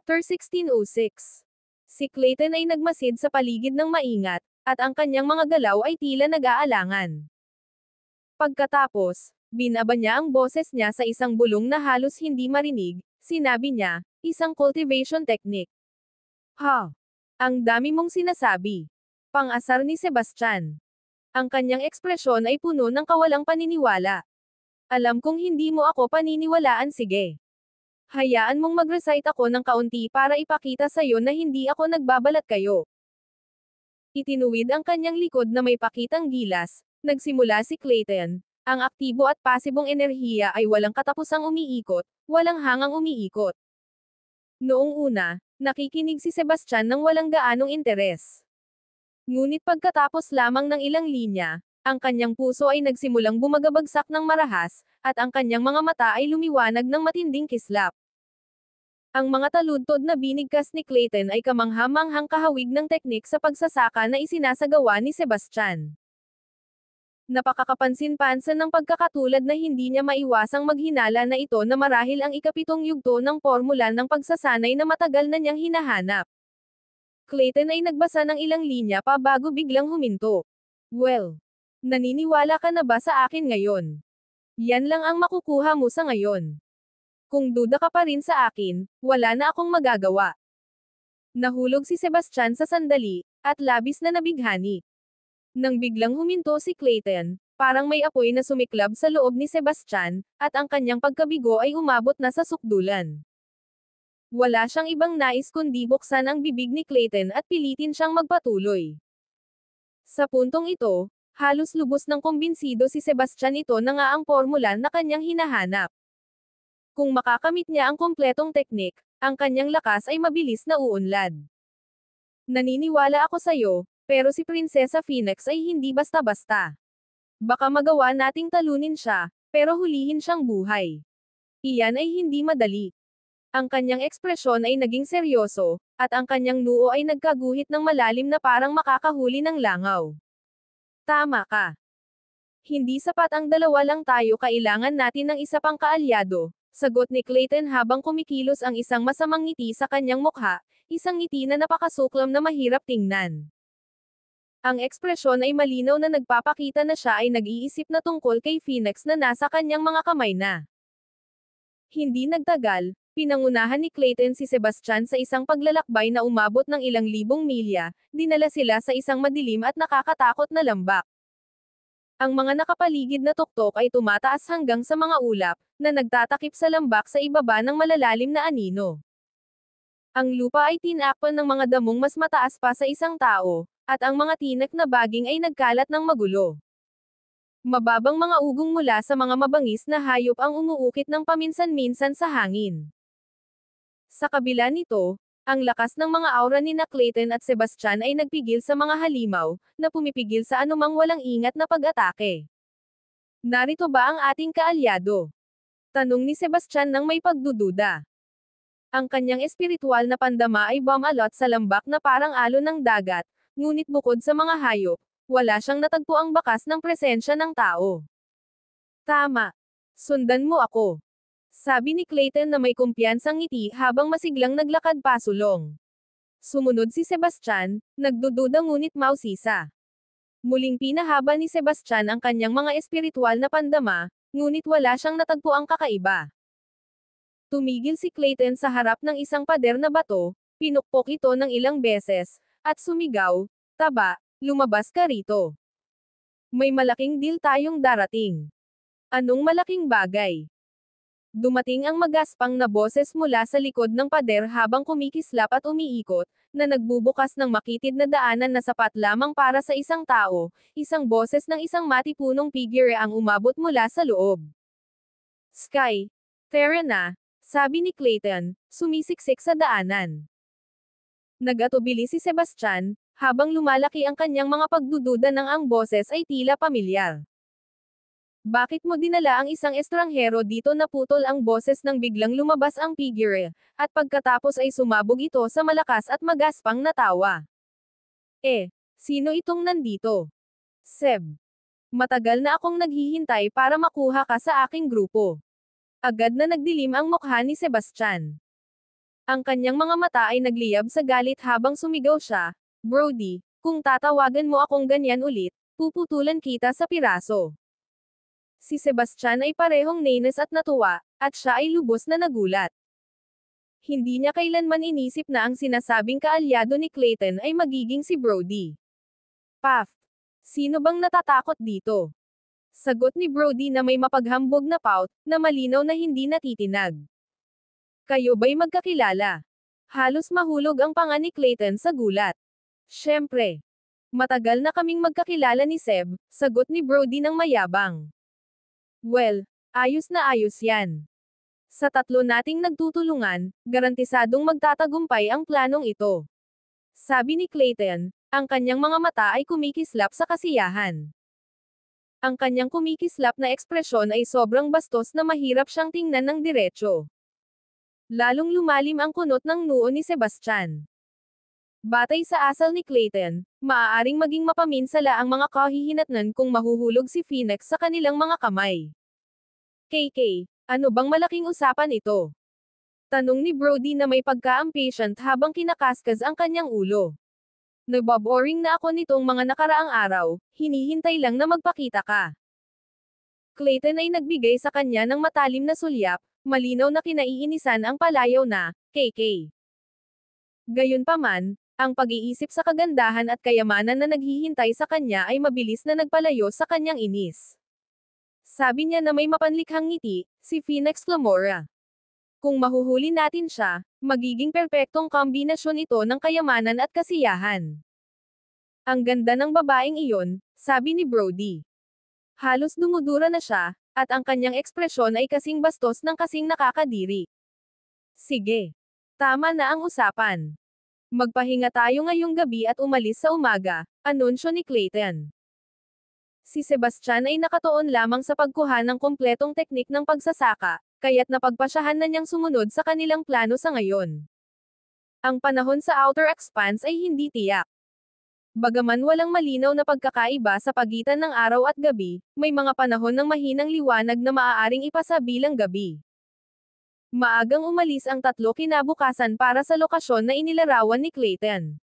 Chapter 1606. Si Clayton ay nagmasid sa paligid ng maingat, at ang kanyang mga galaw ay tila nag-aalangan. Pagkatapos, binaba niya ang boses niya sa isang bulong na halos hindi marinig, sinabi niya, isang cultivation technique. Ha! Ang dami mong sinasabi. Pang-asar ni Sebastian. Ang kanyang ekspresyon ay puno ng kawalang paniniwala. Alam kong hindi mo ako paniniwalaan, sige. Hayaan mong mag-recite ako ng kaunti para ipakita sa'yo na hindi ako nagbabalat kayo. Itinuwid ang kanyang likod na may pakitang gilas, nagsimula si Clayton. Ang aktibo at pasibong enerhiya ay walang katapusang umiikot, walang hangang umiikot. Noong una, nakikinig si Sebastian ng walang gaanong interes. Ngunit pagkatapos lamang ng ilang linya, ang kanyang puso ay nagsimulang bumagabagsak ng marahas, at ang kanyang mga mata ay lumiwanag ng matinding kislap. Ang mga taludtod na binigkas ni Clayton ay kamangha-manghang kahawig ng teknik sa pagsasaka na isinasagawa ni Sebastian. Napakakapansin-pansin ng pagkakatulad na hindi niya maiwasang maghinala na ito na marahil ang ikapitong yugto ng formula ng pagsasanay na matagal na niyang hinahanap. Clayton ay nagbasa ng ilang linya pa bago biglang huminto. Well, naniniwala ka na ba sa akin ngayon? Yan lang ang makukuha mo sa ngayon. Kung duda ka pa rin sa akin, wala na akong magagawa. Nahulog si Sebastian sa sandali, at labis na nabighani. Nang biglang huminto si Clayton, parang may apoy na sumiklab sa loob ni Sebastian, at ang kanyang pagkabigo ay umabot na sa sukdulan. Wala siyang ibang nais kundi buksan ang bibig ni Clayton at pilitin siyang magpatuloy. Sa puntong ito, halos lubos ng kumbinsido si Sebastian ito na nga ang formula na kanyang hinahanap. Kung makakamit niya ang kumpletong teknik, ang kanyang lakas ay mabilis na uunlad. Naniniwala ako sa'yo, pero si Prinsesa Phoenix ay hindi basta-basta. Baka magawa nating talunin siya, pero hulihin siyang buhay. Iyan ay hindi madali. Ang kanyang ekspresyon ay naging seryoso, at ang kanyang noo ay nagkaguhit ng malalim na parang makakahuli ng langaw. Tama ka. Hindi sapat ang dalawa lang tayo, kailangan natin ng isa pang kaalyado, sagot ni Clayton habang kumikilos ang isang masamang ngiti sa kanyang mukha, isang ngiti na napakasuklam na mahirap tingnan. Ang ekspresyon ay malinaw na nagpapakita na siya ay nag-iisip na tungkol kay Phoenix na nasa kanyang mga kamay na. Hindi nagtagal, pinangunahan ni Clayton si Sebastian sa isang paglalakbay na umabot ng ilang libong milya, dinala sila sa isang madilim at nakakatakot na lambak. Ang mga nakapaligid na tuktok ay tumataas hanggang sa mga ulap, na nagtatakip sa lambak sa ibaba ng malalalim na anino. Ang lupa ay tinakpan ng mga damong mas mataas pa sa isang tao, at ang mga tinak na baging ay nagkalat ng magulo. Mababang mga ugong mula sa mga mabangis na hayop ang umuukit ng paminsan-minsan sa hangin. Sa kabila nito, ang lakas ng mga aura ni Clayton at Sebastian ay nagpigil sa mga halimaw, na pumipigil sa anumang walang ingat na pag-atake. Narito ba ang ating kaalyado? Tanong ni Sebastian nang may pagdududa. Ang kanyang espiritual na pandama ay bumalot sa lambak na parang alon ng dagat, ngunit bukod sa mga hayop, wala siyang natagpuang bakas ng presensya ng tao. Tama. Sundan mo ako. Sabi ni Clayton na may kumpiyansang ngiti habang masiglang naglakad pasulong. Sumunod si Sebastian, nagdududa ngunit mausisa. Muling pinahaba ni Sebastian ang kanyang mga espiritual na pandama, ngunit wala siyang natagpuang kakaiba. Tumigil si Clayton sa harap ng isang pader na bato, pinukpok ito ng ilang beses, at sumigaw, "Taba, lumabas ka rito. May malaking deal tayong darating." Anong malaking bagay? Dumating ang magaspang na boses mula sa likod ng pader habang kumikislap at umiikot, na nagbubukas ng makitid na daanan na sapat lamang para sa isang tao, isang boses ng isang matipunong figure ang umabot mula sa loob. Sky, Terra na, sabi ni Clayton, sumisiksik sa daanan. Nag-atubili si Sebastian, habang lumalaki ang kanyang mga pagdududa ng ang boses ay tila pamilyar. Bakit mo dinala ang isang estranghero dito? Naputol ang boses nang biglang lumabas ang figure, at pagkatapos ay sumabog ito sa malakas at magaspang na tawa. Sino itong nandito? Seb. Matagal na akong naghihintay para makuha ka sa aking grupo. Agad na nagdilim ang mukha ni Sebastian. Ang kanyang mga mata ay nagliyab sa galit habang sumigaw siya, Brody, kung tatawagan mo akong ganyan ulit, puputulan kita sa piraso. Si Sebastian ay parehong nainis at natuwa, at siya ay lubos na nagulat. Hindi niya kailanman inisip na ang sinasabing kaalyado ni Clayton ay magiging si Brody. Paf! Sino bang natatakot dito? Sagot ni Brody na may mapaghambog na pout, na malinaw na hindi natitinag. Kayo ba'y magkakilala? Halos mahulog ang panga ni Clayton sa gulat. Siyempre. Matagal na kaming magkakilala ni Seb, sagot ni Brody ng mayabang. Well, ayos na ayos yan. Sa tatlo nating nagtutulungan, garantisadong magtatagumpay ang planong ito. Sabi ni Clayton, ang kanyang mga mata ay kumikislap sa kasiyahan. Ang kanyang kumikislap na ekspresyon ay sobrang bastos na mahirap siyang tingnan ng diretso. Lalong lumalim ang kunot ng noo ni Sebastian. Batay sa asal ni Clayton, maaaring maging mapaminsala ang mga kahihinatnan kung mahuhulog si Phoenix sa kanilang mga kamay. KK, ano bang malaking usapan ito? Tanong ni Brody na may pagka-impatient habang kinakaskas ang kanyang ulo. Naboboring na ako nitong mga nakaraang araw, hinihintay lang na magpakita ka. Clayton ay nagbigay sa kanya ng matalim na sulyap, malinaw na kinaiinisan ang palayaw na, KK. Gayunpaman, ang pag-iisip sa kagandahan at kayamanan na naghihintay sa kanya ay mabilis na nagpalayo sa kanyang inis. Sabi niya na may mapanlikhang ngiti, si Phoenix Lamora. Kung mahuhuli natin siya, magiging perpektong kombinasyon ito ng kayamanan at kasiyahan. Ang ganda ng babaeng iyon, sabi ni Brody. Halos dumudura na siya, at ang kanyang ekspresyon ay kasing bastos ng kasing nakakadiri. Sige. Tama na ang usapan. Magpahinga tayo ngayong gabi at umalis sa umaga, anunsyo ni Clayton. Si Sebastian ay nakatuon lamang sa pagkuha ng kompletong teknik ng pagsasaka, kaya't napagpasyahan na niyang sumunod sa kanilang plano sa ngayon. Ang panahon sa Outer Expanse ay hindi tiyak. Bagaman walang malinaw na pagkakaiba sa pagitan ng araw at gabi, may mga panahon ng mahinang liwanag na maaaring ipasa bilang gabi. Maagang umalis ang tatlo kinabukasan para sa lokasyon na inilarawan ni Clayton.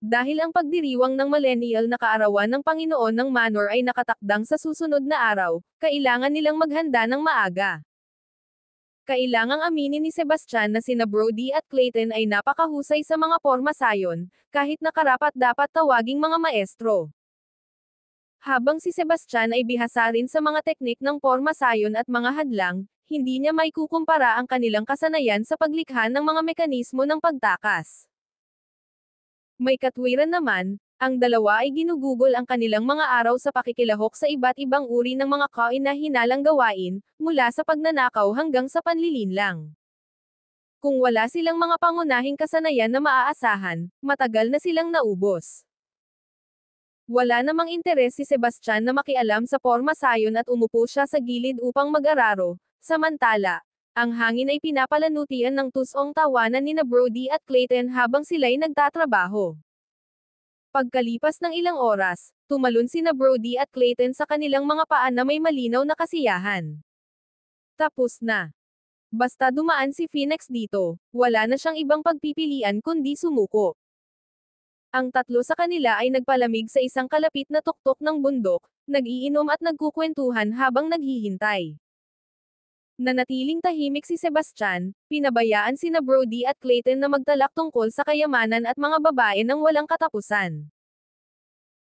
Dahil ang pagdiriwang ng millennial na kaarawan ng Panginoon ng Manor ay nakatakdang sa susunod na araw, kailangan nilang maghanda ng maaga. Kailangang aminin ni Sebastian na sina Brody at Clayton ay napakahusay sa mga porma sayon, kahit na karapat-dapat tawaging mga maestro. Habang si Sebastian ay bihasa rin sa mga teknik ng porma sayon at mga hadlang, hindi niya maikukumpara ang kanilang kasanayan sa paglikha ng mga mekanismo ng pagtakas. May katwiran naman, ang dalawa ay ginugugol ang kanilang mga araw sa pakikilahok sa iba't ibang uri ng mga kahinahinalang gawain, mula sa pagnanakaw hanggang sa panlilinlang. Kung wala silang mga pangunahing kasanayan na maaasahan, matagal na silang naubos. Wala namang interes si Sebastian na makialam sa porma sayon at umupo siya sa gilid upang mag-araro, samantala, ang hangin ay pinapalanutian ng tusong tawanan nina Brody at Clayton habang sila'y nagtatrabaho. Pagkalipas ng ilang oras, tumalon sina Brody at Clayton sa kanilang mga paa na may malinaw na kasiyahan. Tapos na. Basta dumaan si Phoenix dito, wala na siyang ibang pagpipilian kundi sumuko. Ang tatlo sa kanila ay nagpalamig sa isang kalapit na tuktok ng bundok, nag-iinom at nagkukwentuhan habang naghihintay. Nanatiling tahimik si Sebastian, pinabayaan sina Brody at Clayton na magtalak tungkol sa kayamanan at mga babae nang walang katapusan.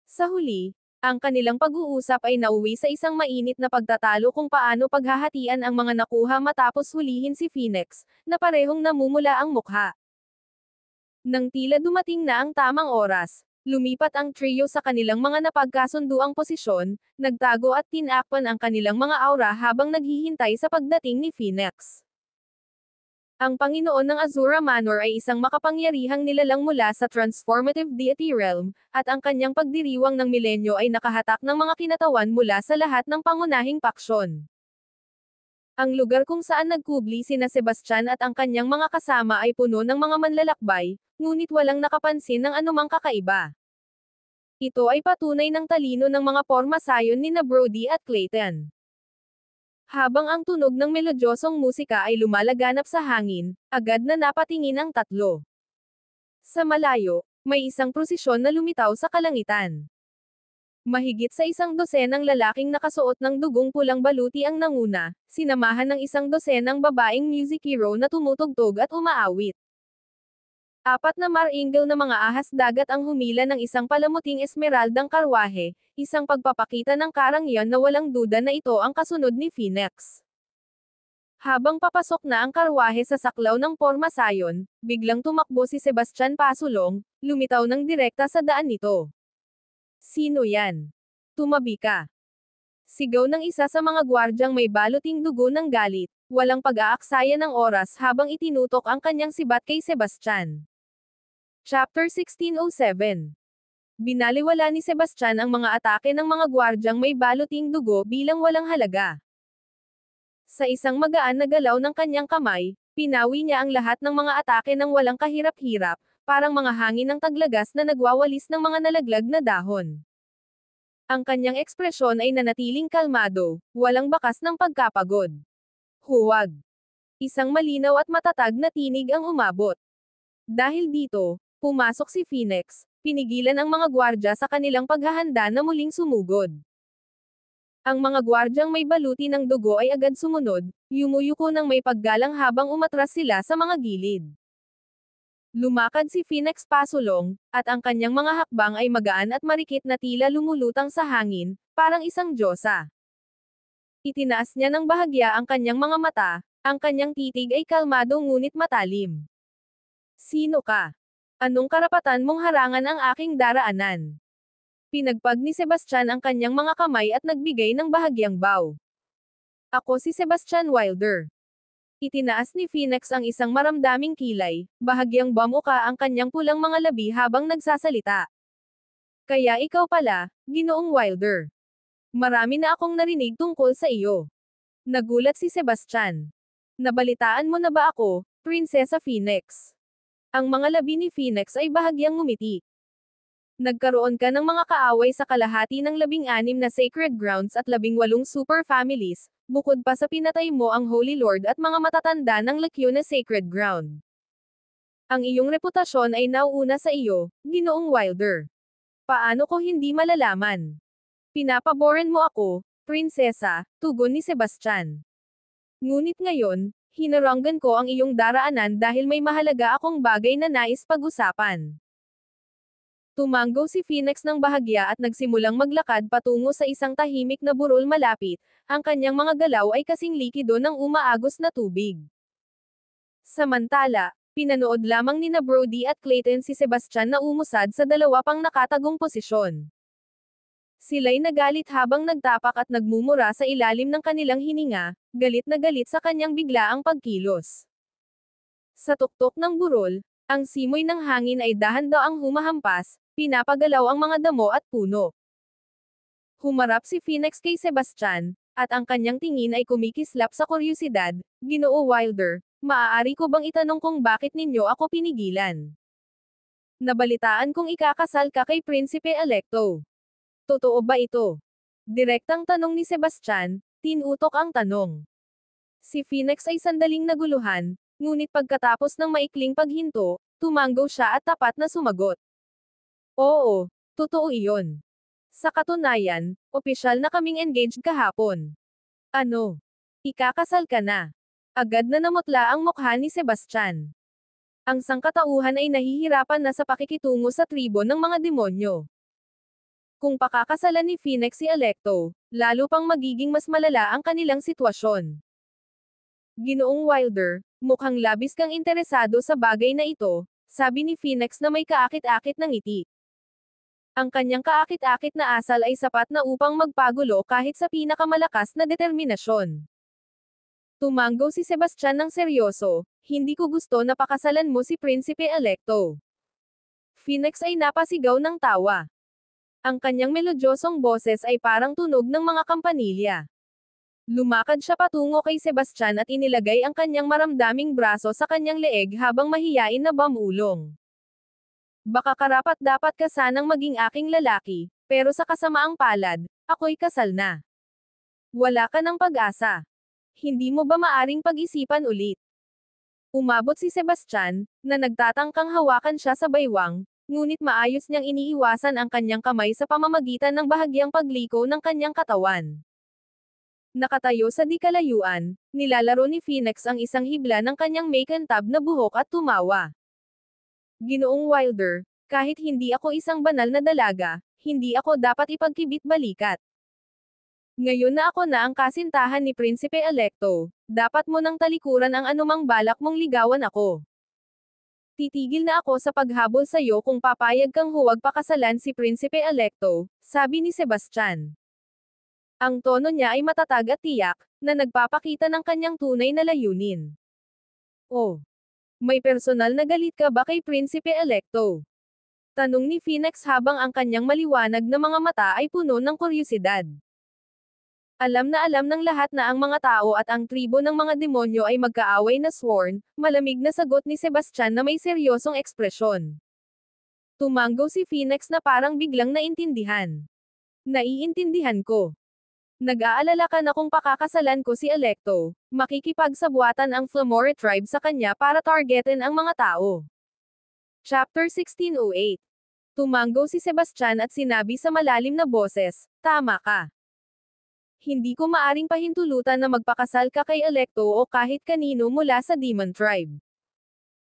Sa huli, ang kanilang pag-uusap ay nauwi sa isang mainit na pagtatalo kung paano paghahatian ang mga nakuha matapos hulihin si Phoenix, na parehong namumula ang mukha. Nang tila dumating na ang tamang oras, lumipat ang trio sa kanilang mga napagkasunduang posisyon, nagtago at tinakpan ang kanilang mga aura habang naghihintay sa pagdating ni Phoenix. Ang Panginoon ng Azura Manor ay isang makapangyarihang nilalang mula sa Transformative Deity Realm, at ang kanyang pagdiriwang ng milenyo ay nakahatak ng mga kinatawan mula sa lahat ng pangunahing paksyon. Ang lugar kung saan nagkubli sina Sebastian at ang kanyang mga kasama ay puno ng mga manlalakbay, ngunit walang nakapansin ng anumang kakaiba. Ito ay patunay ng talino ng mga porma sayon nina Brody at Clayton. Habang ang tunog ng melodyosong musika ay lumalaganap sa hangin, agad na napatingin ang tatlo. Sa malayo, may isang prosesyon na lumitaw sa kalangitan. Mahigit sa 100 lalaking nakasuot ng dugong pulang baluti ang nanguna, sinamahan ng 100 babaeng music hero na tumutugtog at umaawit. 4 na marangel na mga ahas dagat ang humila ng isang palamuting esmeraldang karwahe, isang pagpapakita ng karangyan na walang duda na ito ang kasunod ni Phoenix. Habang papasok na ang karwahe sa saklaw ng pormasayon, biglang tumakbo si Sebastian Pasulong, lumitaw ng direkta sa daan nito. Sino yan? Tumabi ka. Sigaw ng isa sa mga gwardyang may baluting dugo ng galit, walang pag-aaksaya ng oras habang itinutok ang kanyang sibat kay Sebastian. Chapter 1607. Binaliwala ni Sebastian ang mga atake ng mga gwardyang may baluting dugo bilang walang halaga. Sa isang magaan na galaw ng kanyang kamay, pinawi niya ang lahat ng mga atake ng walang kahirap-hirap, parang mga hangin ng taglagas na nagwawalis ng mga nalaglag na dahon. Ang kanyang ekspresyon ay nanatiling kalmado, walang bakas ng pagkapagod. Huwag. Isang malinaw at matatag na tinig ang umabot. Dahil dito, pumasok si Phoenix, pinigilan ang mga gwardya sa kanilang paghahanda na muling sumugod. Ang mga gwardyang may baluti ng dugo ay agad sumunod, yumuyuko ng may paggalang habang umatras sila sa mga gilid. Lumakad si Phoenix pasulong, at ang kanyang mga hakbang ay magaan at marikit na tila lumulutang sa hangin, parang isang diyosa. Itinaas niya ng bahagya ang kanyang mga mata, ang kanyang titig ay kalmado ngunit matalim. Sino ka? Anong karapatan mong harangan ang aking daraanan? Pinagpag ni Sebastian ang kanyang mga kamay at nagbigay ng bahagyang bow. Ako si Sebastian Wilder. Itinaas ni Phoenix ang isang maramdaming kilay, bahagyang bamuka ang kanyang pulang mga labi habang nagsasalita. Kaya ikaw pala, Ginoong Wilder. Marami na akong narinig tungkol sa iyo. Nagulat si Sebastian. Nabalitaan mo na ba ako, Prinsesa Phoenix? Ang mga labi ni Phoenix ay bahagyang ngumiti. Nagkaroon ka ng mga kaaway sa kalahati ng 16 na sacred grounds at 18 super families, bukod pa sa pinatay mo ang Holy Lord at mga matatanda ng Lacuna Sacred Ground. Ang iyong reputasyon ay nauuna sa iyo, Ginoong Wilder. Paano ko hindi malalaman? Pinapaboran mo ako, Prinsesa, tugon ni Sebastian. Ngunit ngayon, hinaranggan ko ang iyong daraanan dahil may mahalaga akong bagay na nais pag-usapan. Tumanggo si Phoenix ng bahagya at nagsimulang maglakad patungo sa isang tahimik na burol malapit, ang kanyang mga galaw ay kasing likido ng umaagos na tubig. Samantala, pinanood lamang nina Brody at Clayton si Sebastian na umusad sa dalawa pang nakatagong posisyon. Sila'y nagalit habang nagtapak at nagmumura sa ilalim ng kanilang hininga, galit na galit sa kanyang biglaang pagkilos. Sa tuktok ng burol, ang simoy ng hangin ay dahan-daang humahampas, pinapagalaw ang mga damo at puno. Humarap si Phoenix kay Sebastian, at ang kanyang tingin ay kumikislap sa kuryosidad, Ginoo Wilder, maaari ko bang itanong kung bakit ninyo ako pinigilan? Nabalitaan kong ikakasal ka kay Prinsipe Electo. Totoo ba ito? Direktang tanong ni Sebastian, tinutok ang tanong. Si Phoenix ay sandaling naguluhan, ngunit pagkatapos ng maikling paghinto, tumanggo siya at tapat na sumagot. Oo, totoo iyon. Sa katunayan, opisyal na kaming engaged kahapon. Ano? Ikakasal ka na? Agad na namutla ang mukha ni Sebastian. Ang sangkatauhan ay nahihirapan na sa pakikitungo sa tribo ng mga demonyo. Kung pakakasalan ni Phoenix si Electo, lalo pang magiging mas malala ang kanilang sitwasyon. Ginoong Wilder, mukhang labis kang interesado sa bagay na ito, sabi ni Phoenix na may kaakit-akit na ngiti. Ang kanyang kaakit-akit na asal ay sapat na upang magpagulo kahit sa pinakamalakas na determinasyon. Tumanggo si Sebastian ng seryoso, hindi ko gusto na pakasalan mo si Prinsipe Electo. Phoenix ay napasigaw ng tawa. Ang kanyang melodyosong boses ay parang tunog ng mga kampanilya. Lumakad siya patungo kay Sebastian at inilagay ang kanyang maramdaming braso sa kanyang leeg habang mahiyain na bamulong. Baka karapat-dapat ka sanang maging aking lalaki, pero sa kasamaang palad, ako'y kasal na. Wala ka ng pag-asa. Hindi mo ba maaring pag-isipan ulit? Umabot si Sebastian, na nagtatangkang hawakan siya sa baywang, ngunit maayos niyang iniiwasan ang kanyang kamay sa pamamagitan ng bahagyang pagliko ng kanyang katawan. Nakatayo sa di kalayuan, nilalaro ni Phoenix ang isang hibla ng kanyang make-and-tab na buhok at tumawa. Ginoong Wilder, kahit hindi ako isang banal na dalaga, hindi ako dapat ipagkibit-balikat. Ngayon na ako na ang kasintahan ni Prinsipe Electo, dapat mo nang talikuran ang anumang balak mong ligawan ako. Titigil na ako sa paghabol sa iyo kung papayag kang huwag pakasalan si Prinsipe Electo, sabi ni Sebastian. Ang tono niya ay matatag at tiyak, na nagpapakita ng kanyang tunay na layunin. Oh, may personal na galit ka ba kay Prinsipe Electo? Tanong ni Phoenix habang ang kanyang maliwanag na mga mata ay puno ng kuryosidad. Alam na alam ng lahat na ang mga tao at ang tribo ng mga demonyo ay magkaaway na sworn, malamig na sagot ni Sebastian na may seryosong ekspresyon. Tumango si Phoenix na parang biglang naintindihan. Naiintindihan ko. Nag-aalala ka na kung pakakasalan ko si Electo, makikipagsabuatan ang Flamore tribe sa kanya para targetin ang mga tao. Chapter 1608. Tumango si Sebastian at sinabi sa malalim na boses, tama ka. Hindi ko maaring pahintulutan na magpakasal ka kay Electo o kahit kanino mula sa Demon Tribe.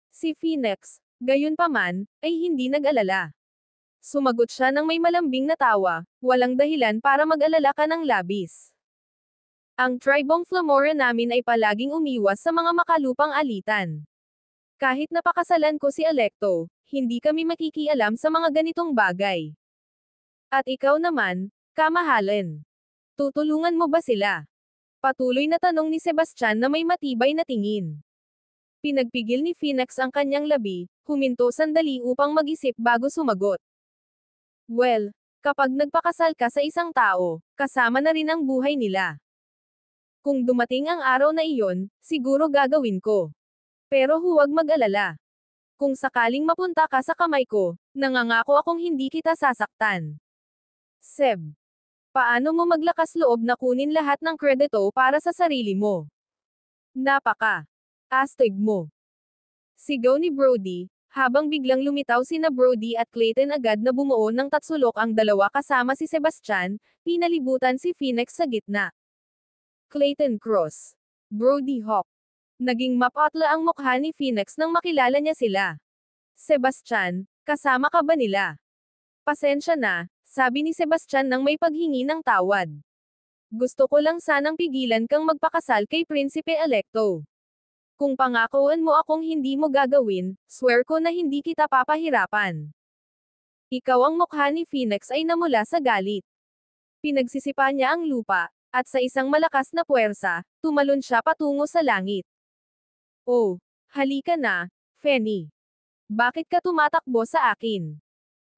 Si Phoenix, gayunpaman, ay hindi nag-alala. Sumagot siya ng may malambing na tawa, walang dahilan para mag-alala ka ng labis. Ang tribong Flamora namin ay palaging umiwas sa mga makalupang alitan. Kahit napakasalan ko si Electo, hindi kami makikialam sa mga ganitong bagay. At ikaw naman, kamahalin. Tutulungan mo ba sila? Patuloy na tanong ni Sebastian na may matibay na tingin. Pinagpigil ni Phoenix ang kanyang labi, huminto sandali upang mag-isip bago sumagot. Well, kapag nagpakasal ka sa isang tao, kasama na rin ang buhay nila. Kung dumating ang araw na iyon, siguro gagawin ko. Pero huwag mag-alala. Kung sakaling mapunta ka sa kamay ko, nangangako akong hindi kita sasaktan. Seb. Paano mo maglakas loob na kunin lahat ng kredito para sa sarili mo? Astig mo. Sigaw ni Brody, habang biglang lumitaw sina Brody at Clayton agad na bumuo ng tatsulok ang dalawa kasama si Sebastian, pinalibutan si Phoenix sa gitna. Clayton Cross. Brody Hawk. Naging mapatla ang mukha ni Phoenix nang makilala niya sila. Sebastian, kasama ka ba nila? Pasensya na, sabi ni Sebastian nang may paghingi ng tawad. Gusto ko lang sanang pigilan kang magpakasal kay Prinsipe Electo. Kung pangakuan mo akong hindi mo gagawin, swear ko na hindi kita papahirapan. Ikaw ang mukha ni Phoenix ay namula sa galit. Pinagsisipa niya ang lupa, at sa isang malakas na puwersa, tumalon siya patungo sa langit. Oh, halika na, Fanny. Bakit ka tumatakbo sa akin?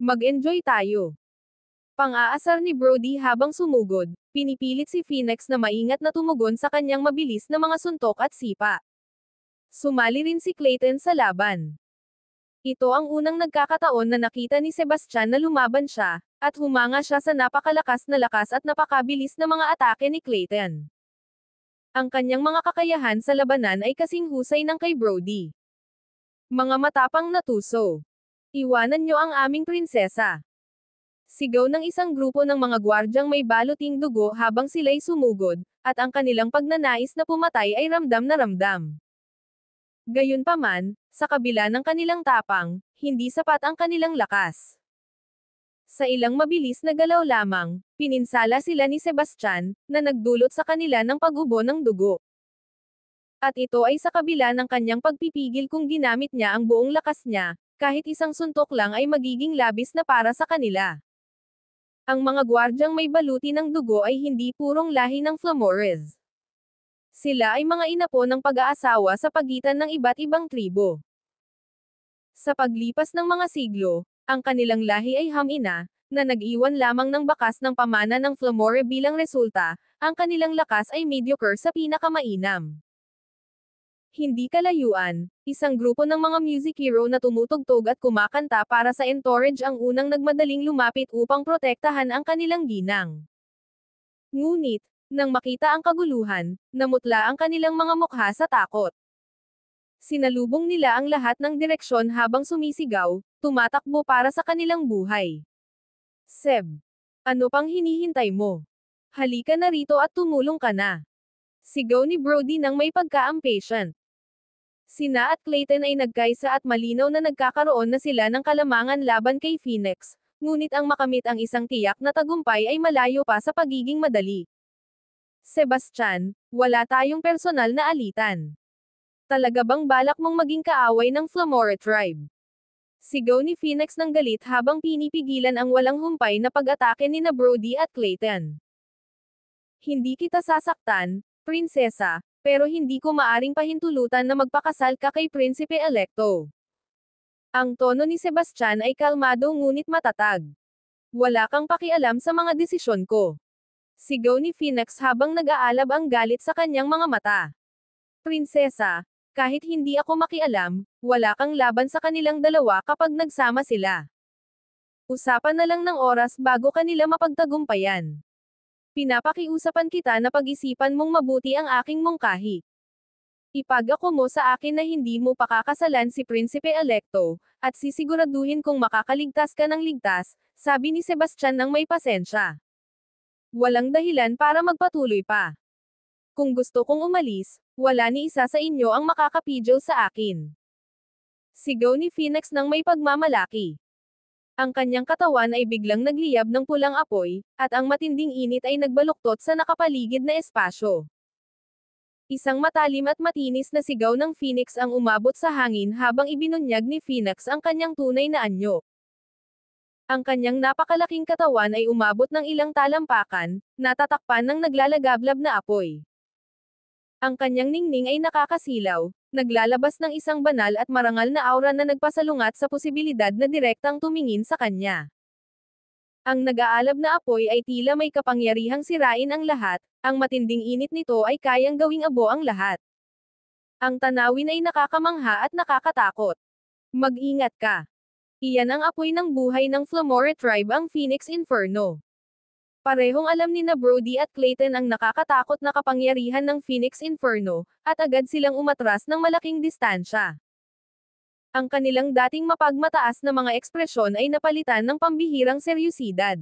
Mag-enjoy tayo. Pang-aasar ni Brody habang sumugod, pinipilit si Phoenix na maingat na tumugon sa kanyang mabilis na mga suntok at sipa. Sumali rin si Clayton sa laban. Ito ang unang nagkakataon na nakita ni Sebastian na lumaban siya, at humanga siya sa napakalakas na lakas at napakabilis na mga atake ni Clayton. Ang kanyang mga kakayahan sa labanan ay kasing husay ng kay Brody. Mga matapang na tuso. Iwanan niyo ang aming prinsesa. Sigaw ng isang grupo ng mga gwardyang may baluting dugo habang sila'y sumugod, at ang kanilang pagnanais na pumatay ay ramdam na ramdam. Gayunpaman, sa kabila ng kanilang tapang, hindi sapat ang kanilang lakas. Sa ilang mabilis na galaw lamang, pininsala sila ni Sebastian, na nagdulot sa kanila ng pag-ubo ng dugo. At ito ay sa kabila ng kanyang pagpipigil kung ginamit niya ang buong lakas niya, kahit isang suntok lang ay magiging labis na para sa kanila. Ang mga gwardyang may baluti ng dugo ay hindi purong lahi ng Flamores. Sila ay mga inapo ng pag-aasawa sa pagitan ng iba't ibang tribo. Sa paglipas ng mga siglo, ang kanilang lahi ay hamina, na nag-iwan lamang ng bakas ng pamana ng Flamore bilang resulta, ang kanilang lakas ay mediocre sa pinakamainam. Hindi kalayuan, isang grupo ng mga music hero na tumutugtog at kumakanta para sa entourage ang unang nagmadaling lumapit upang protektahan ang kanilang ginang. Ngunit, Nang makita ang kaguluhan, namutla ang kanilang mga mukha sa takot. Sinalubong nila ang lahat ng direksyon habang sumisigaw, tumatakbo para sa kanilang buhay. Seb, ano pang hinihintay mo? Halika na rito at tumulong ka na. Sigaw ni Brody nang may pagka-impatient. Sina at Clayton ay nagkaisa at malinaw na nagkakaroon na sila ng kalamangan laban kay Phoenix, ngunit ang makamit ang isang tiyak na tagumpay ay malayo pa sa pagiging madali. Sebastian, wala tayong personal na alitan. Talaga bang balak mong maging kaaway ng Flamore Tribe? Sigaw ni Phoenix ng galit habang pinipigilan ang walang humpay na pag-atake ni na Brody at Clayton. Hindi kita sasaktan, prinsesa, pero hindi ko maaring pahintulutan na magpakasal ka kay Prinsipe Electo. Ang tono ni Sebastian ay kalmado ngunit matatag. Wala kang pakialam sa mga desisyon ko. Sigaw ni Phoenix habang nag-aalab ang galit sa kanyang mga mata. Prinsesa, kahit hindi ako makialam, wala kang laban sa kanilang dalawa kapag nagsama sila. Usapan na lang ng oras bago kanila mapagtagumpayan. Pinapakiusapan kita na pag-isipan mong mabuti ang aking mungkahi. Ipagako mo sa akin na hindi mo pakakasalan si Prinsipe Electo, at sisiguraduhin kung makakaligtas ka ng ligtas, sabi ni Sebastian nang may pasensya. Walang dahilan para magpatuloy pa. Kung gusto kong umalis, wala ni isa sa inyo ang makakapigil sa akin. Sigaw ni Phoenix nang may pagmamalaki. Ang kanyang katawan ay biglang nagliyab ng pulang apoy, at ang matinding init ay nagbaluktot sa nakapaligid na espasyo. Isang matalim at matinis na sigaw ng Phoenix ang umabot sa hangin habang ibinunyag ni Phoenix ang kanyang tunay na anyo. Ang kanyang napakalaking katawan ay umabot ng ilang talampakan, natatakpan ng naglalagablab na apoy. Ang kanyang ningning ay nakakasilaw, naglalabas ng isang banal at marangal na aura na nagpasalungat sa posibilidad na direktang tumingin sa kanya. Ang nag-aalab na apoy ay tila may kapangyarihang sirain ang lahat, ang matinding init nito ay kayang gawing abo ang lahat. Ang tanawin ay nakakamangha at nakakatakot. Mag-ingat ka. Iyan ang apoy ng buhay ng Flamore Tribe, ang Phoenix Inferno. Parehong alam ni na Brody at Clayton ang nakakatakot na kapangyarihan ng Phoenix Inferno, at agad silang umatras ng malaking distansya. Ang kanilang dating mapagmataas na mga ekspresyon ay napalitan ng pambihirang seryosidad.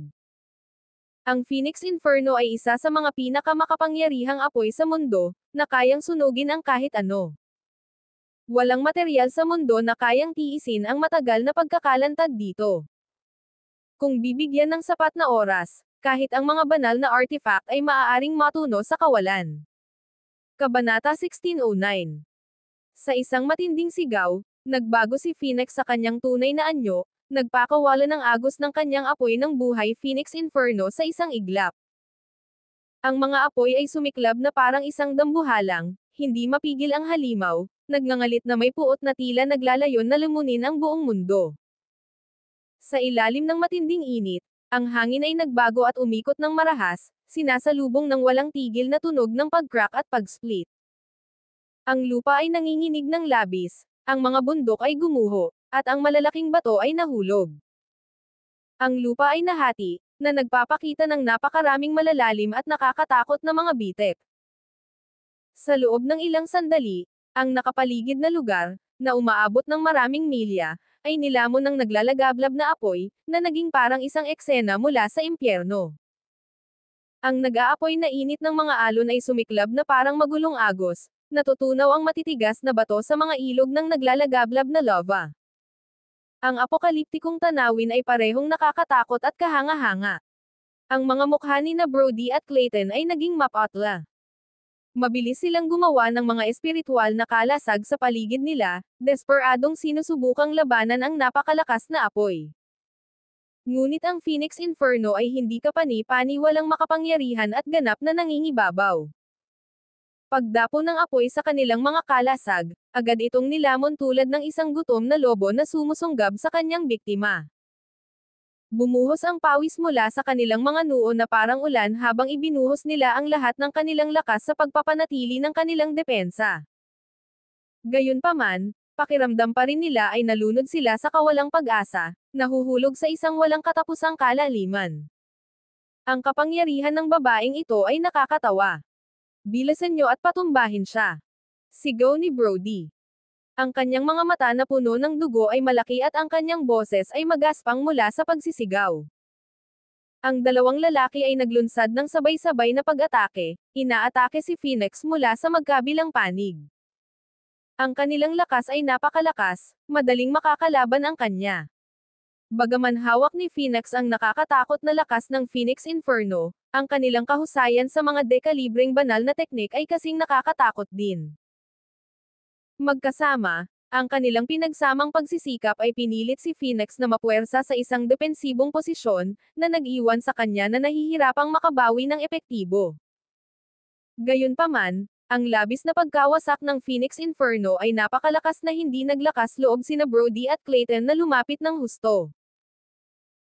Ang Phoenix Inferno ay isa sa mga pinakamakapangyarihang apoy sa mundo, na kayang sunugin ang kahit ano. Walang materyal sa mundo na kayang tiisin ang matagal na pagkakalantad dito. Kung bibigyan ng sapat na oras, kahit ang mga banal na artifact ay maaaring matuno sa kawalan. Kabanata 1609. Sa isang matinding sigaw, nagbago si Phoenix sa kanyang tunay na anyo, nagpakawala ng agos ng kanyang apoy ng buhay Phoenix Inferno sa isang iglap. Ang mga apoy ay sumiklab na parang isang dambuhalang, hindi mapigil ang halimaw, nagngangalit na may puot na tila naglalayon na lumunin ang buong mundo. Sa ilalim ng matinding init, ang hangin ay nagbago at umikot ng marahas, sinasalubong ng walang tigil na tunog ng pag-crack at pag-split. Ang lupa ay nanginginig ng labis, ang mga bundok ay gumuho, at ang malalaking bato ay nahulog. Ang lupa ay nahati, na nagpapakita ng napakaraming malalalim at nakakatakot na mga bitek. Sa loob ng ilang sandali, ang nakapaligid na lugar, na umaabot ng maraming milya, ay nilamon ng naglalagablab na apoy, na naging parang isang eksena mula sa impyerno. Ang nag-aapoy na init ng mga alon ay sumiklab na parang magulong agos, natutunaw ang matitigas na bato sa mga ilog ng naglalagablab na lava. Ang apokaliptikong tanawin ay parehong nakakatakot at kahanga-hanga. Ang mga mukha ni na Brody at Clayton ay naging mapatla. Mabilis silang gumawa ng mga espiritual na kalasag sa paligid nila, desperadong sinusubukang labanan ang napakalakas na apoy. Ngunit ang Phoenix Inferno ay hindi kapani-pani, walang makapangyarihan at ganap na nangingibabaw. Pagdapo ng apoy sa kanilang mga kalasag, agad itong nilamon tulad ng isang gutom na lobo na sumusunggab sa kanyang biktima. Bumuhos ang pawis mula sa kanilang mga noo na parang ulan habang ibinuhos nila ang lahat ng kanilang lakas sa pagpapanatili ng kanilang depensa. Gayunpaman, pakiramdam pa rin nila ay nalunod sila sa kawalang pag-asa, nahuhulog sa isang walang katapusang kalaliman. Ang kapangyarihan ng babaeng ito ay nakakatawa. Bilasan niyo at patumbahin siya. Sigaw ni Brody. Ang kanyang mga mata na puno ng dugo ay malaki at ang kanyang boses ay magaspang mula sa pagsisigaw. Ang dalawang lalaki ay naglunsad ng sabay-sabay na pag-atake, inaatake si Phoenix mula sa magkabilang panig. Ang kanilang lakas ay napakalakas, madaling makakalaban ang kanya. Bagaman hawak ni Phoenix ang nakakatakot na lakas ng Phoenix Inferno, ang kanilang kahusayan sa mga dekalibreng banal na teknik ay kasing nakakatakot din. Magkasama, ang kanilang pinagsamang pagsisikap ay pinilit si Phoenix na mapuwersa sa isang depensibong posisyon, na nag-iwan sa kanya na nahihirapang makabawi ng epektibo. Gayunpaman, ang labis na pagkawasak ng Phoenix Inferno ay napakalakas na hindi naglakas loob sina Brody at Clayton na lumapit ng husto.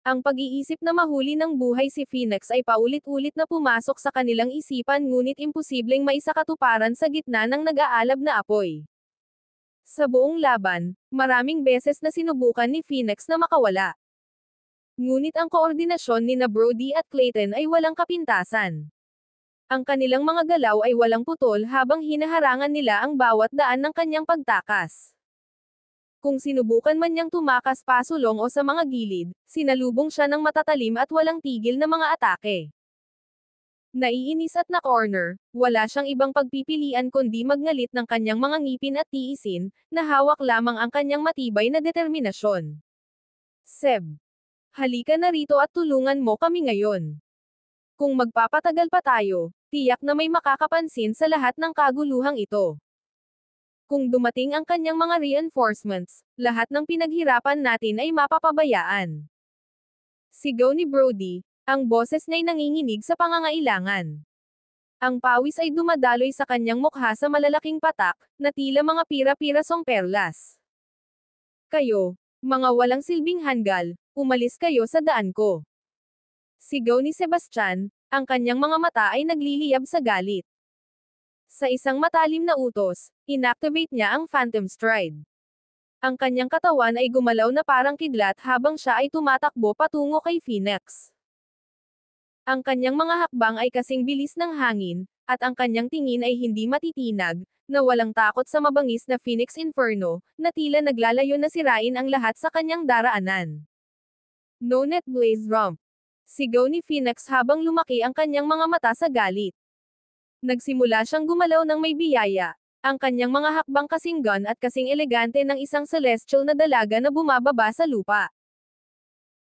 Ang pag-iisip na mahuli ng buhay si Phoenix ay paulit-ulit na pumasok sa kanilang isipan ngunit imposibleng maisakatuparan sa gitna ng nag-aalab na apoy. Sa buong laban, maraming beses na sinubukan ni Phoenix na makawala. Ngunit ang koordinasyon ni Brody at Clayton ay walang kapintasan. Ang kanilang mga galaw ay walang putol habang hinaharangan nila ang bawat daan ng kanyang pagtakas. Kung sinubukan man niyang tumakas pasulong o sa mga gilid, sinalubong siya ng matatalim at walang tigil na mga atake. Naiinis at na-corner, wala siyang ibang pagpipilian kundi magngalit ng kanyang mga ngipin at tiisin, na hawak lamang ang kanyang matibay na determinasyon. Seb. Halika na rito at tulungan mo kami ngayon. Kung magpapatagal pa tayo, tiyak na may makakapansin sa lahat ng kaguluhang ito. Kung dumating ang kanyang mga reinforcements, lahat ng pinaghirapan natin ay mapapabayaan. Sigaw ni Brody, ang boses niya'y nanginginig sa pangangailangan. Ang pawis ay dumadaloy sa kanyang mukha sa malalaking patak, na tila mga pira-pirasong perlas. Kayo, mga walang silbing hanggal, umalis kayo sa daan ko. Sigaw ni Sebastian, ang kanyang mga mata ay nagliliyab sa galit. Sa isang matalim na utos, inactivate niya ang Phantom Stride. Ang kanyang katawan ay gumalaw na parang kidlat habang siya ay tumatakbo patungo kay Phoenix. Ang kanyang mga hakbang ay kasing bilis ng hangin, at ang kanyang tingin ay hindi matitinag, na walang takot sa mabangis na Phoenix Inferno, na tila naglalayo na sirain ang lahat sa kanyang daraanan. No Net Blaze Rump. Sigaw ni Phoenix habang lumaki ang kanyang mga mata sa galit. Nagsimula siyang gumalaw ng may biyaya, ang kanyang mga hakbang kasing gun at kasing elegante ng isang celestial na dalaga na bumababa sa lupa.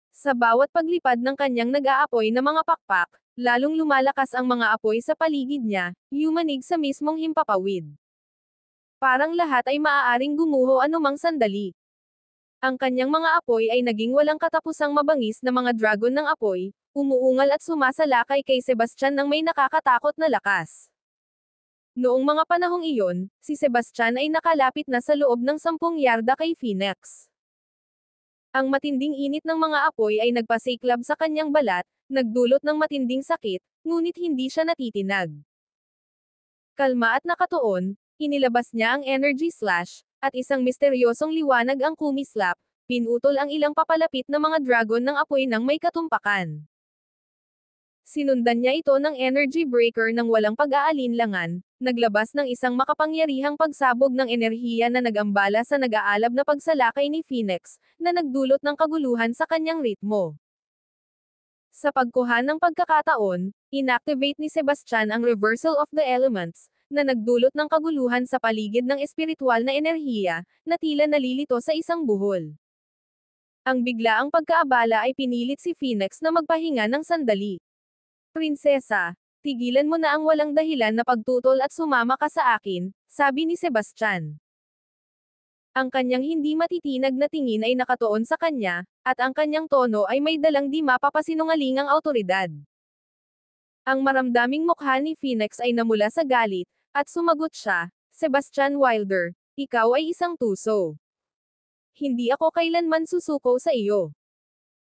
Sa bawat paglipad ng kanyang nag-aapoy na mga pakpak, lalong lumalakas ang mga apoy sa paligid niya, yumanig sa mismong himpapawid. Parang lahat ay maaaring gumuho anumang sandali. Ang kanyang mga apoy ay naging walang katapusang mabangis na mga dragon ng apoy, umuungal at sumasalakay kay Sebastian ng may nakakatakot na lakas. Noong mga panahong iyon, si Sebastian ay nakalapit na sa loob ng 10 yarda kay Phoenix. Ang matinding init ng mga apoy ay nagpasiklab sa kanyang balat, nagdulot ng matinding sakit, ngunit hindi siya natitinag. Kalma at nakatuon, inilabas niya ang energy slash, at isang misteryosong liwanag ang kumislap, pinutol ang ilang papalapit na mga dragon ng apoy ng may katumpakan. Sinundan niya ito ng energy breaker ng walang pag-aalinlangan, naglabas ng isang makapangyarihang pagsabog ng enerhiya na nagambala sa nag-aalab na pagsalakay ni Phoenix, na nagdulot ng kaguluhan sa kanyang ritmo. Sa pagkuha ng pagkakataon, inactivate ni Sebastian ang Reversal of the Elements, na nagdulot ng kaguluhan sa paligid ng espiritual na enerhiya, na tila nalilito sa isang buhol. Ang biglaang pagkaabala ay pinilit si Phoenix na magpahinga ng sandali. Prinsesa, tigilan mo na ang walang dahilan na pagtutol at sumama ka sa akin, sabi ni Sebastian. Ang kanyang hindi matitinag na tingin ay nakatuon sa kanya, at ang kanyang tono ay may dalang di mapapasinungalingang awtoridad. Ang maramdaming mukha ni Phoenix ay namula sa galit, at sumagot siya, Sebastian Wilder, ikaw ay isang tuso. Hindi ako kailanman susuko sa iyo.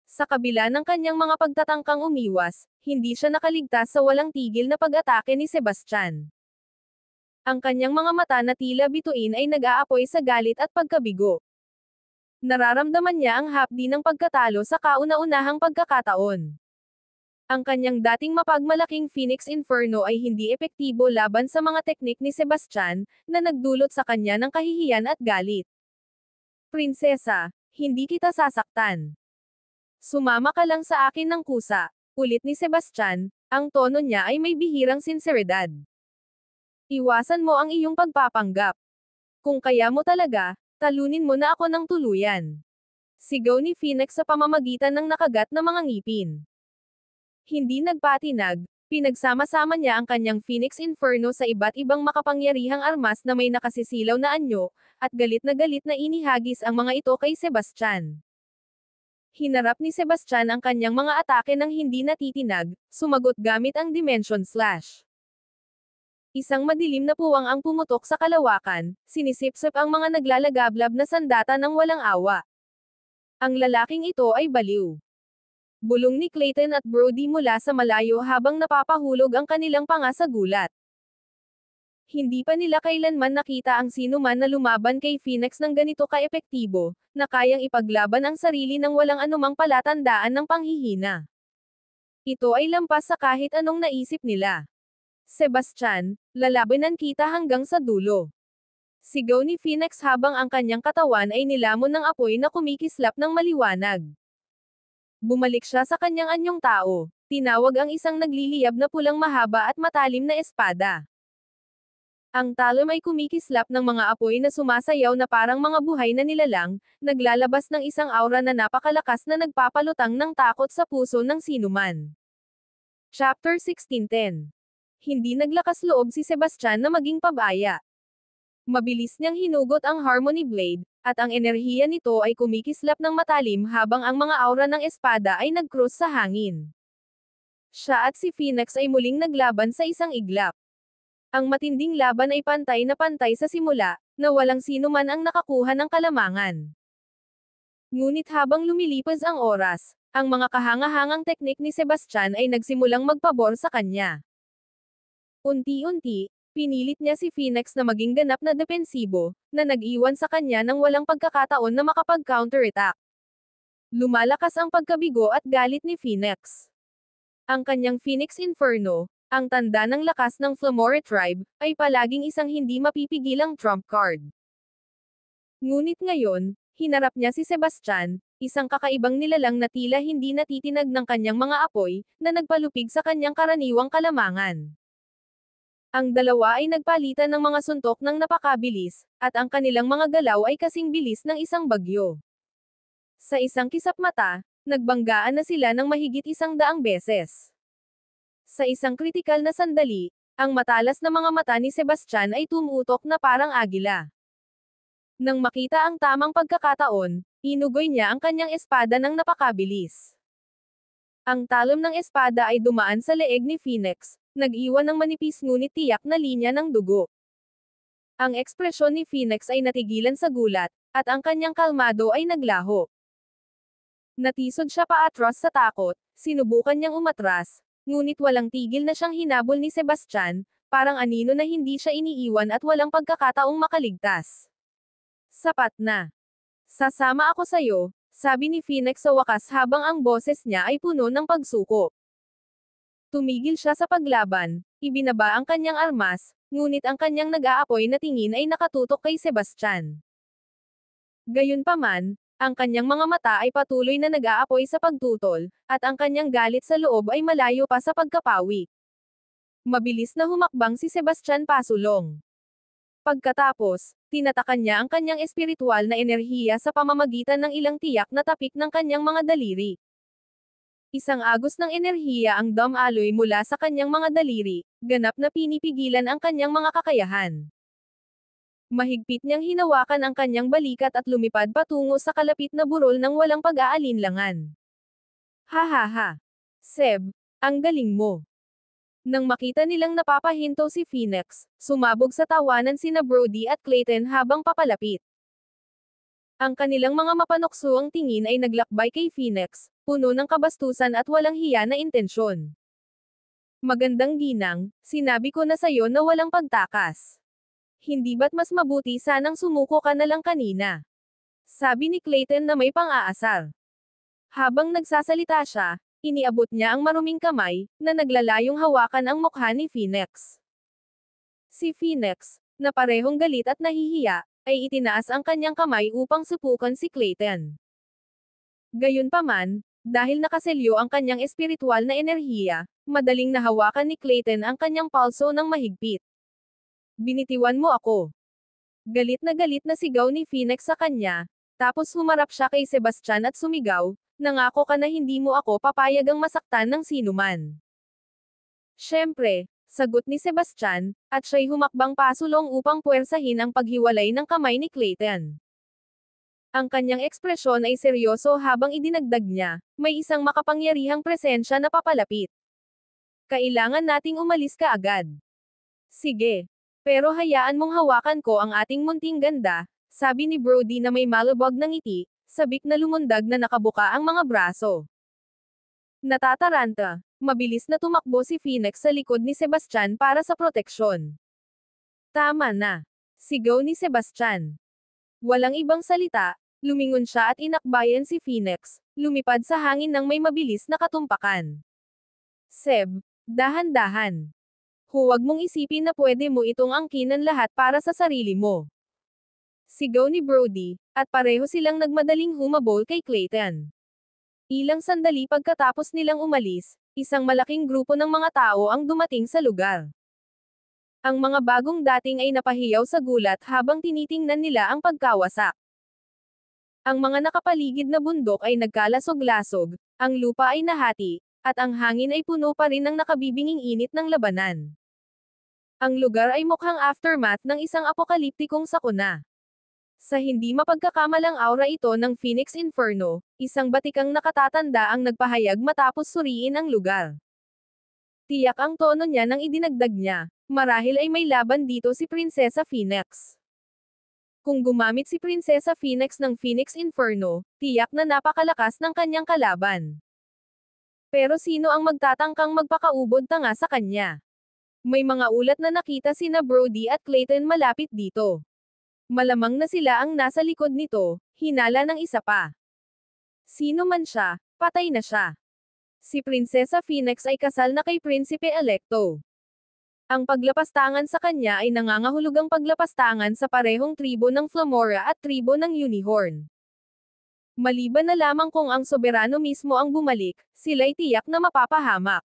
Sa kabila ng kanyang mga pagtatangkang umiwas, hindi siya nakaligtas sa walang tigil na pag-atake ni Sebastian. Ang kanyang mga mata na tila bituin ay nag-aapoy sa galit at pagkabigo. Nararamdaman niya ang hapdi ng pagkatalo sa kauna-unahang pagkakataon. Ang kanyang dating mapagmalaking Phoenix Inferno ay hindi epektibo laban sa mga teknik ni Sebastian, na nagdulot sa kanya ng kahihiyan at galit. Prinsesa, hindi kita sasaktan. Sumama ka lang sa akin ng kusa, ulit ni Sebastian, ang tono niya ay may bihirang sinseridad. Iwasan mo ang iyong pagpapanggap. Kung kaya mo talaga, talunin mo na ako ng tuluyan. Sigaw ni Phoenix sa pamamagitan ng nakagat na mga ngipin. Hindi nagpatinag, pinagsama-sama niya ang kanyang Phoenix Inferno sa iba't ibang makapangyarihang armas na may nakasisilaw na anyo, at galit na inihagis ang mga ito kay Sebastian. Hinarap ni Sebastian ang kanyang mga atake ng hindi natitinag, sumagot gamit ang Dimension Slash. Isang madilim na puwang ang pumutok sa kalawakan, sinisipsip ang mga naglalagablab na sandata ng walang awa. Ang lalaking ito ay baliw. Bulong ni Clayton at Brody mula sa malayo habang napapahulog ang kanilang panga sa gulat. Hindi pa nila kailanman nakita ang sinuman na lumaban kay Phoenix ng ganito kaepektibo, na kayang ipaglaban ang sarili ng walang anumang palatandaan ng panghihina. Ito ay lampas sa kahit anong naisip nila. Sebastian, lalabanan kita hanggang sa dulo. Sigaw ni Phoenix habang ang kanyang katawan ay nilamon ng apoy na kumikislap ng maliwanag. Bumalik siya sa kanyang anyong tao, tinawag ang isang nagliliyab na pulang mahaba at matalim na espada. Ang talon ay kumikislap ng mga apoy na sumasayaw na parang mga buhay na nilalang, naglalabas ng isang aura na napakalakas na nagpapalutang ng takot sa puso ng sinuman. Chapter 1610. Hindi naglakas loob si Sebastian na maging pabaya. Mabilis niyang hinugot ang Harmony Blade, at ang enerhiya nito ay kumikislap ng matalim habang ang mga aura ng espada ay nag-cross sa hangin. Siya at si Phoenix ay muling naglaban sa isang iglap. Ang matinding laban ay pantay na pantay sa simula, na walang sino man ang nakakuha ng kalamangan. Ngunit habang lumilipas ang oras, ang mga kahangahangang teknik ni Sebastian ay nagsimulang magpabor sa kanya. Unti-unti, pinilit niya si Phoenix na maging ganap na depensibo, na nag-iwan sa kanya ng walang pagkakataon na makapag-counterattack. Lumalakas ang pagkabigo at galit ni Phoenix. Ang kanyang Phoenix Inferno, ang tanda ng lakas ng Flamore Tribe, ay palaging isang hindi mapipigilang trump card. Ngunit ngayon, hinarap niya si Sebastian, isang kakaibang nilalang na tila hindi natitinag ng kanyang mga apoy, na nagpalupig sa kanyang karaniwang kalamangan. Ang dalawa ay nagpalitan ng mga suntok ng napakabilis, at ang kanilang mga galaw ay kasing bilis ng isang bagyo. Sa isang kisap mata, nagbanggaan na sila ng mahigit 100 beses. Sa isang kritikal na sandali, ang matalas na mga mata ni Sebastian ay tumutok na parang agila. Nang makita ang tamang pagkakataon, inugoy niya ang kanyang espada ng napakabilis. Ang talon ng espada ay dumaan sa leeg ni Phoenix, nag-iwan ng manipis ngunit tiyak na linya ng dugo. Ang ekspresyon ni Phoenix ay natigilan sa gulat, at ang kanyang kalmado ay naglaho. Natisod siya paatras sa takot, sinubukan niyang umatras, ngunit walang tigil na siyang hinabol ni Sebastian, parang anino na hindi siya iniiwan at walang pagkakataong makaligtas. Sapat na. Sasama ako sayo, sabi ni Phoenix sa wakas habang ang boses niya ay puno ng pagsuko. Tumigil siya sa paglaban, ibinaba ang kanyang armas, ngunit ang kanyang nag-aapoy na tingin ay nakatutok kay Sebastian. Gayunpaman, ang kanyang mga mata ay patuloy na nag-aapoy sa pagtutol, at ang kanyang galit sa loob ay malayo pa sa pagkapawi. Mabilis na humakbang si Sebastian pasulong. Pagkatapos, tinatakan niya ang kanyang espiritual na enerhiya sa pamamagitan ng ilang tiyak na tapik ng kanyang mga daliri. Isang agos ng enerhiya ang dumaloy mula sa kanyang mga daliri, ganap na pinipigilan ang kanyang mga kakayahan. Mahigpit niyang hinawakan ang kanyang balikat at lumipad patungo sa kalapit na burol ng walang pag-aalinlangan. Ha ha ha! Seb, ang galing mo! Nang makita nilang napapahinto si Phoenix, sumabog sa tawanan sina Brody at Clayton habang papalapit. Ang kanilang mga mapanoksuang tingin ay naglakbay kay Phoenix, puno ng kabastusan at walang hiya na intensyon. Magandang ginang, sinabi ko na sayo na walang pagtakas. Hindi ba't mas mabuti sanang sumuko ka na lang kanina? Sabi ni Clayton na may pang-aasar. Habang nagsasalita siya, iniabot niya ang maruming kamay, na naglalayong hawakan ang mukha ni Phoenix. Si Phoenix, na parehong galit at nahihiya, ay itinaas ang kanyang kamay upang supukan si Clayton. Gayunpaman, dahil nakaselyo ang kanyang espiritual na enerhiya, madaling nahawakan ni Clayton ang kanyang palso ng mahigpit. Binitiwan mo ako. Galit na sigaw ni Phoenix sa kanya, tapos humarap siya kay Sebastian at sumigaw, nangako ka na hindi mo ako papayagang masaktan ng sinuman. Siyempre, sagot ni Sebastian, at siya'y humakbang pasulong upang puwersahin ang paghiwalay ng kamay ni Clayton. Ang kanyang ekspresyon ay seryoso habang idinagdag niya, may isang makapangyarihang presensya na papalapit. Kailangan nating umalis kaagad. Sige. Pero hayaan mong hawakan ko ang ating munting ganda, sabi ni Brody na may malubog na ngiti, sabik na lumundag na nakabuka ang mga braso. Natataranta, mabilis na tumakbo si Phoenix sa likod ni Sebastian para sa proteksyon. Tama na. Sigaw ni Sebastian. Walang ibang salita, lumingon siya at inakbayan si Phoenix, lumipad sa hangin ng may mabilis na katumpakan. Seb, dahan-dahan. Huwag mong isipin na pwede mo itong angkinan lahat para sa sarili mo. Sigaw ni Brody, at pareho silang nagmadaling humabol kay Clayton. Ilang sandali pagkatapos nilang umalis, isang malaking grupo ng mga tao ang dumating sa lugar. Ang mga bagong dating ay napahiyaw sa gulat habang tinitingnan nila ang pagkawasak. Ang mga nakapaligid na bundok ay nagkalasog-lasog, ang lupa ay nahati, at ang hangin ay puno pa rin ng nakabibinging init ng labanan. Ang lugar ay mukhang aftermath ng isang apokaliptikong sakuna. Sa hindi mapagkakamalang aura ito ng Phoenix Inferno, isang batikang nakatatanda ang nagpahayag matapos suriin ang lugar. Tiyak ang tono niya nang idinagdag niya, marahil ay may laban dito si Prinsesa Phoenix. Kung gumamit si Prinsesa Phoenix ng Phoenix Inferno, tiyak na napakalakas ng kanyang kalaban. Pero sino ang magtatangkang magpakaubod tanga sa kanya? May mga ulat na nakita sina Brody at Clayton malapit dito. Malamang na sila ang nasa likod nito, hinala ng isa pa. Sino man siya, patay na siya. Si Prinsesa Phoenix ay kasal na kay Prinsipe Electo. Ang paglapastangan sa kanya ay nangangahulugang paglapastangan sa parehong tribo ng Flamora at tribo ng Unihorn. Maliban na lamang kung ang soberano mismo ang bumalik, sila'y tiyak na mapapahamak.